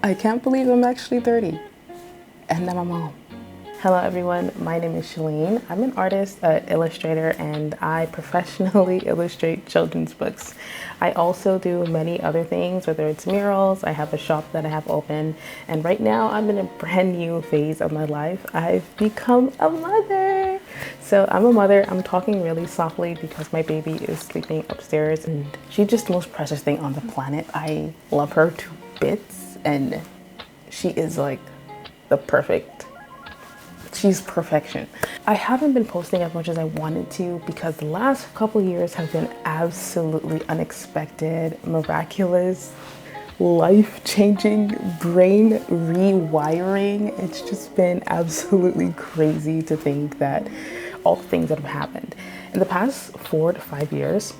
I can't believe I'm actually 30 and I'm a mom. Hello everyone, my name is Shalene. I'm an artist, illustrator, and I professionally illustrate children's books. I also do many other things, whether it's murals, I have a shop that I have open, and right now I'm in a brand new phase of my life. I've become a mother. So I'm a mother. I'm talking really softly because my baby is sleeping upstairs and she's just the most precious thing on the planet. I love her to bits and she is like she's perfection. I haven't been posting as much as I wanted to because the last couple years have been absolutely unexpected, miraculous, life-changing, brain rewiring. It's just been absolutely crazy to think that all the things that have happened. In the past 4 to 5 years,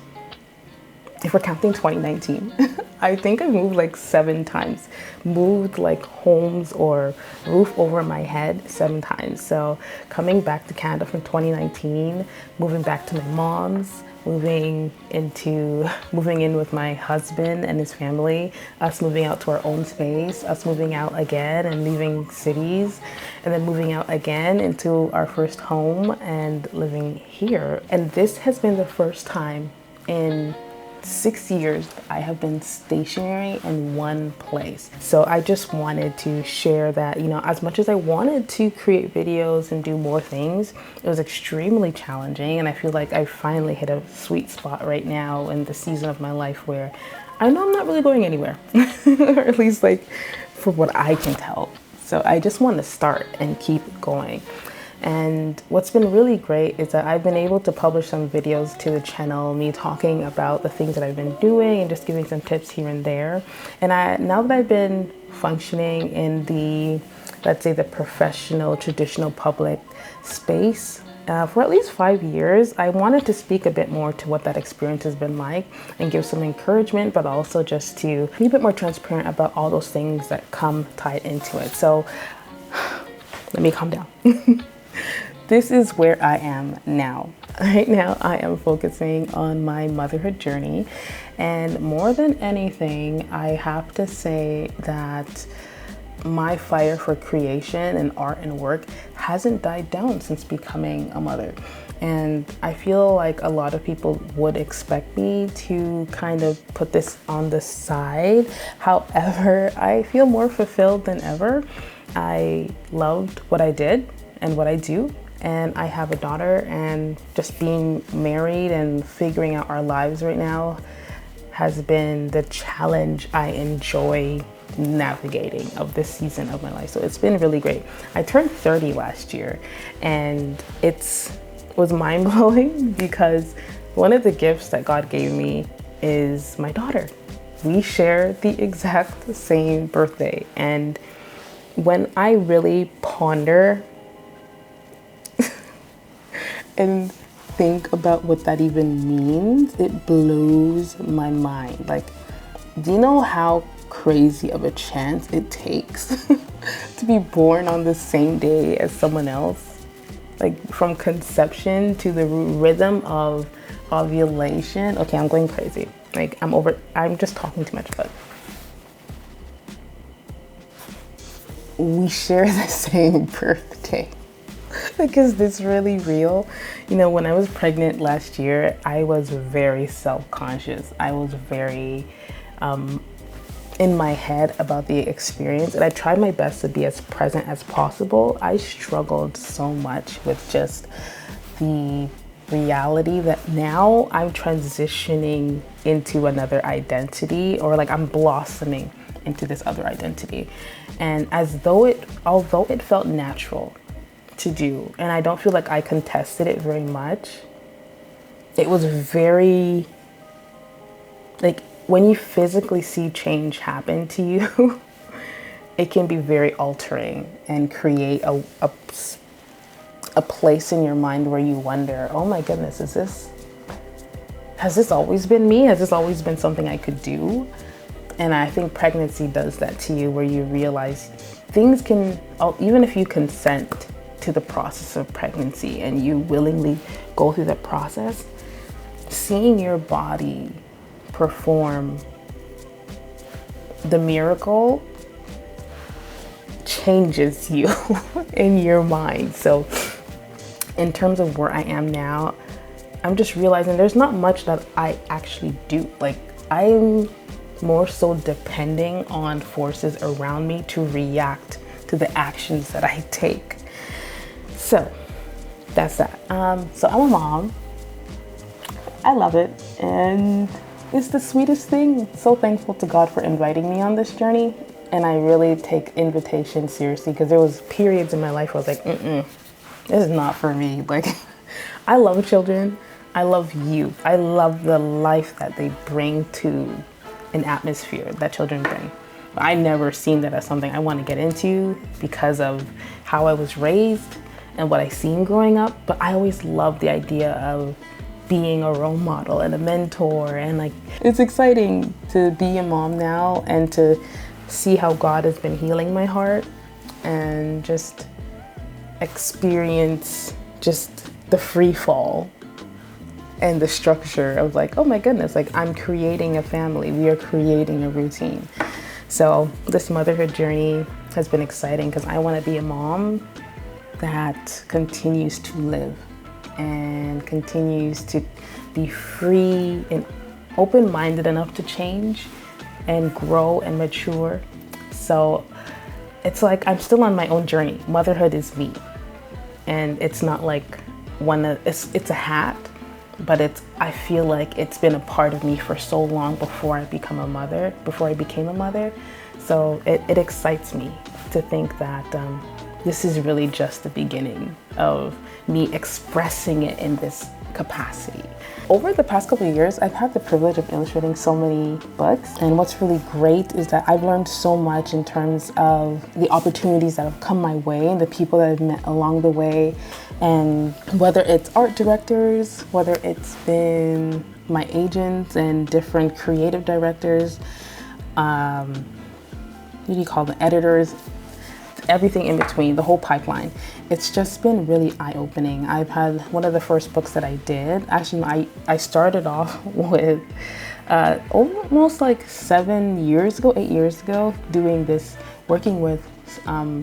if we're counting 2019, I think I moved like 7 times. Moved like homes or roof over my head 7 times. So coming back to Canada from 2019, moving back to my mom's, moving in with my husband and his family, us moving out to our own space, us moving out again and leaving cities, and then moving out again into our first home and living here. And this has been the first time in 6 years I have been stationary in one place. So I just wanted to share that, as much as I wanted to create videos and do more things, it was extremely challenging. And I feel like I finally hit a sweet spot right now in the season of my life where I know I'm not really going anywhere, or at least like for what I can tell. So I just want to start and keep going. And what's been really great is that I've been able to publish some videos to the channel, me talking about the things that I've been doing and just giving some tips here and there. And now that I've been functioning in the, let's say, the professional, traditional public space for at least 5 years, I wanted to speak a bit more to what that experience has been like and give some encouragement, but also just to be a bit more transparent about all those things that come tied into it. So let me calm down. This is where I am now. Right now, I am focusing on my motherhood journey. And more than anything, I have to say that my fire for creation and art and work hasn't died down since becoming a mother. And I feel like a lot of people would expect me to kind of put this on the side. However, I feel more fulfilled than ever. I loved what I did and what I do. And I have a daughter, and just being married and figuring out our lives right now has been the challenge I enjoy navigating of this season of my life. So it's been really great. I turned 30 last year, and it was mind-blowing because one of the gifts that God gave me is my daughter. We share the exact same birthday, and when I really ponder and think about what that even means, it blows my mind. Like, do you know how crazy of a chance it takes to be born on the same day as someone else? Like, from conception to the rhythm of ovulation. Okay, I'm going crazy. Like, I'm just talking too much, but we share the same birthday. Like, is this really real? When I was pregnant last year, I was very self-conscious. I was very in my head about the experience, and I tried my best to be as present as possible. I struggled so much with just the reality that now I'm transitioning into another identity, or like I'm blossoming into this other identity. And although it felt natural to do, and I don't feel like I contested it very much, it was very, like, when you physically see change happen to you, it can be very altering and create a place in your mind where you wonder, oh my goodness, has this always been me? Has this always been something I could do? And I think pregnancy does that to you, where you realize things can, even if you consent to the process of pregnancy and you willingly go through that process, seeing your body perform the miracle changes you in your mind. So in terms of where I am now, I'm just realizing there's not much that I actually do. Like, I'm more so depending on forces around me to react to the actions that I take. So that's that. So I'm a mom. I love it, and it's the sweetest thing. So thankful to God for inviting me on this journey, and I really take invitation seriously, because there was periods in my life where I was like, this is not for me. Like, I love children. I love youth. I love the life that they bring to an atmosphere that children bring. I never seen that as something I want to get into because of how I was raised and what I seen growing up. But I always loved the idea of being a role model and a mentor, and like, it's exciting to be a mom now and to see how God has been healing my heart and just experience just the free fall and the structure of like, oh my goodness, like, I'm creating a family, we are creating a routine. So this motherhood journey has been exciting because I want to be a mom that continues to live and continues to be free and open-minded enough to change and grow and mature. So it's like I'm still on my own journey. Motherhood is me, and it's not like it's a hat, but I feel like it's been a part of me for so long before I became a mother. So it excites me to think that this is really just the beginning of me expressing it in this capacity. Over the past couple of years, I've had the privilege of illustrating so many books, and what's really great is that I've learned so much in terms of the opportunities that have come my way and the people that I've met along the way, and whether it's art directors, whether it's been my agents and different creative directors, what do you call them, editors, everything in between, the whole pipeline. It's just been really eye-opening. I've had one of the first books that I did. Actually, I started off with almost like 8 years ago, doing this, working with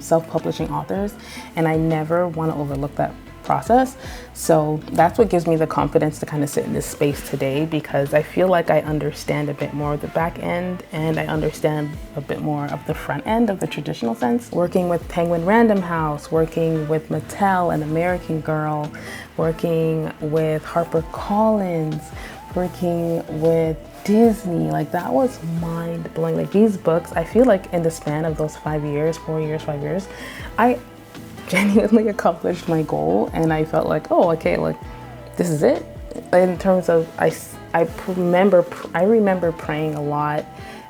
self-publishing authors, and I never want to overlook that process. So that's what gives me the confidence to kind of sit in this space today, because I feel like I understand a bit more of the back end and I understand a bit more of the front end of the traditional sense. Working with Penguin Random House, working with Mattel and American Girl, working with HarperCollins, working with Disney, like that was mind blowing. Like these books, I feel like in the span of those 5 years, I genuinely accomplished my goal, and I felt like, oh, okay, like this is it. In terms of, I remember praying a lot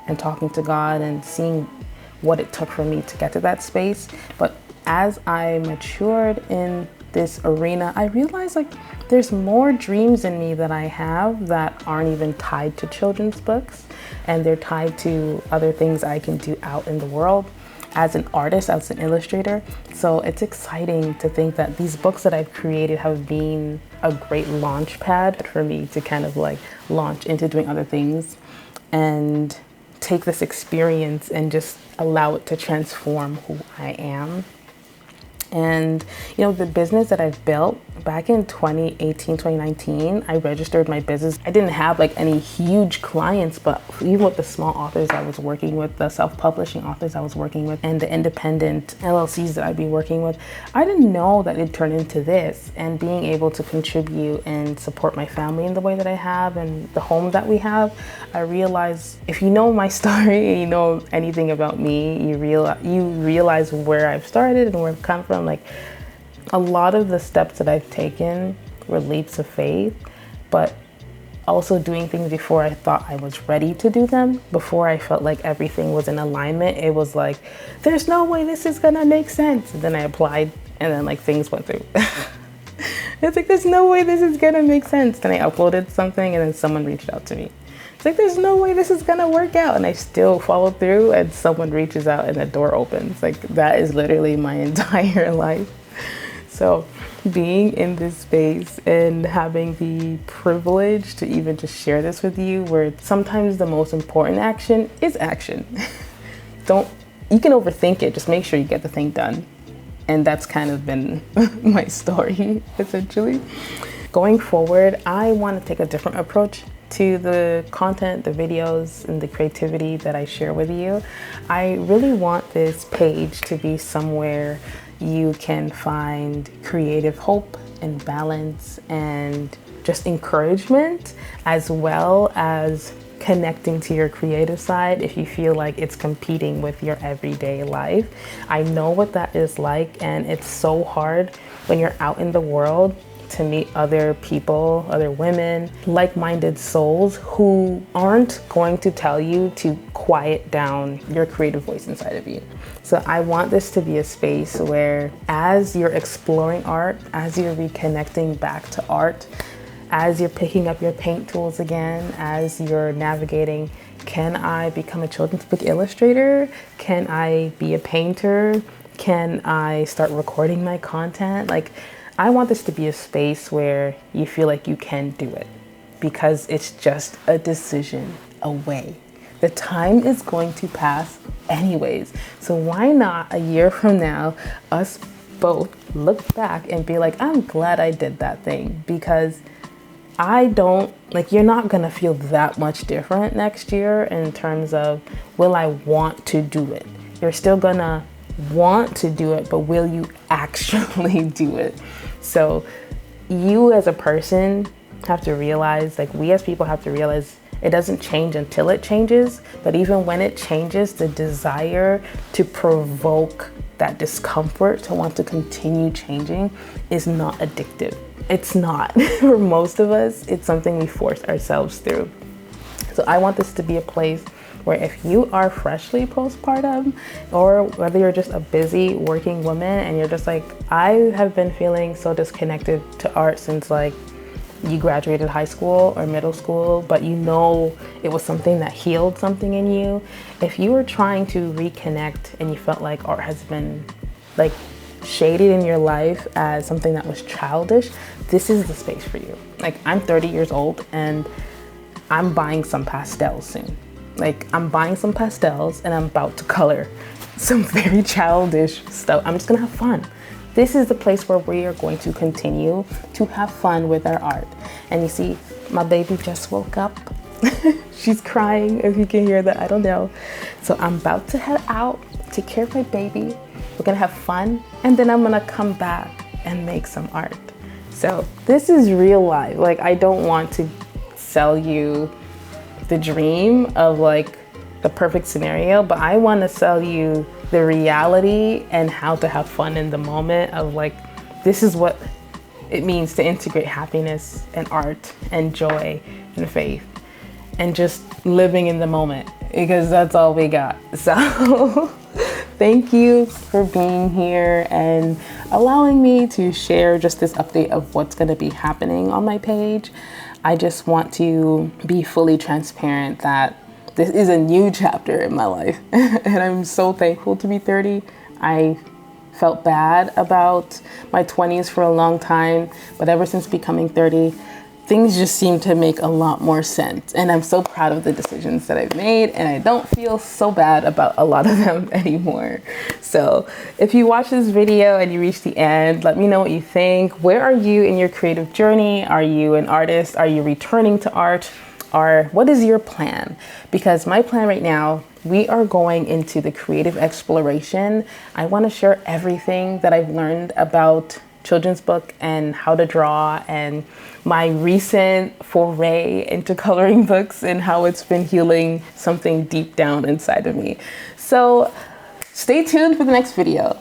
and talking to God and seeing what it took for me to get to that space. But as I matured in this arena, I realized like there's more dreams in me that I have that aren't even tied to children's books, and they're tied to other things I can do out in the world as an artist, as an illustrator. So it's exciting to think that these books that I've created have been a great launch pad for me to kind of like launch into doing other things and take this experience and just allow it to transform who I am. And you know, the business that I've built back in 2018, 2019, I registered my business. I didn't have like any huge clients, but even with the small authors I was working with, the self-publishing authors I was working with, and the independent LLCs that I'd be working with, I didn't know that it'd turn into this. And being able to contribute and support my family in the way that I have and the home that we have, I realized if you know my story and you know anything about me, you realize where I've started and where I've come from. Like a lot of the steps that I've taken were leaps of faith, but also doing things before I thought I was ready to do them, before I felt like everything was in alignment. It was like, there's no way this is gonna make sense. And then I applied, and then like things went through. It's like, there's no way this is gonna make sense. Then I uploaded something and then someone reached out to me. It's like, there's no way this is gonna work out. And I still follow through and someone reaches out and the door opens. Like that is literally my entire life. So being in this space and having the privilege to even just share this with you, where sometimes the most important action is action. Don't you can overthink it, just make sure you get the thing done. And that's kind of been my story, essentially. Going forward, I want to take a different approach to the content, the videos, and the creativity that I share with you. I really want this page to be somewhere you can find creative hope and balance and just encouragement, as well as connecting to your creative side if you feel like it's competing with your everyday life. I know what that is like, and it's so hard when you're out in the world to meet other people, other women, like-minded souls who aren't going to tell you to quiet down your creative voice inside of you. So I want this to be a space where, as you're exploring art, as you're reconnecting back to art, as you're picking up your paint tools again, as you're navigating, can I become a children's book illustrator? Can I be a painter? Can I start recording my content? Like, I want this to be a space where you feel like you can do it, because it's just a decision away. The time is going to pass anyways. So why not a year from now, us both look back and be like, I'm glad I did that thing, because you're not gonna feel that much different next year in terms of, will I want to do it? You're still gonna want to do it, but will you actually do it? So you as a person have to realize, like we as people have to realize, it doesn't change until it changes. But even when it changes, the desire to provoke that discomfort, to want to continue changing, is not addictive. It's not. For most of us, it's something we force ourselves through. So I want this to be a place where if you are freshly postpartum, or whether you're just a busy working woman and you're just like, I have been feeling so disconnected to art since like you graduated high school or middle school, but you know it was something that healed something in you. If you were trying to reconnect and you felt like art has been like shaded in your life as something that was childish, this is the space for you. Like, I'm 30 years old and I'm buying some pastels soon. Like, I'm buying some pastels and I'm about to color some very childish stuff. I'm just gonna have fun. This is the place where we are going to continue to have fun with our art. And you see, my baby just woke up. She's crying, if you can hear that, I don't know. So I'm about to head out, take care of my baby. We're gonna have fun, and then I'm gonna come back and make some art. So this is real life. Like, I don't want to sell you the dream of like the perfect scenario, but I want to sell you the reality and how to have fun in the moment of like, this is what it means to integrate happiness and art and joy and faith and just living in the moment, because that's all we got. So thank you for being here and allowing me to share just this update of what's going to be happening on my page. I just want to be fully transparent that this is a new chapter in my life. And I'm so thankful to be 30. I felt bad about my 20s for a long time, but ever since becoming 30, things just seem to make a lot more sense. And I'm so proud of the decisions that I've made, and I don't feel so bad about a lot of them anymore. So if you watch this video and you reach the end, let me know what you think. Where are you in your creative journey? Are you an artist? Are you returning to art? Or what is your plan? Because my plan right now, we are going into the creative exploration. I want to share everything that I've learned about children's book and how to draw, and my recent foray into coloring books and how it's been healing something deep down inside of me. So stay tuned for the next video.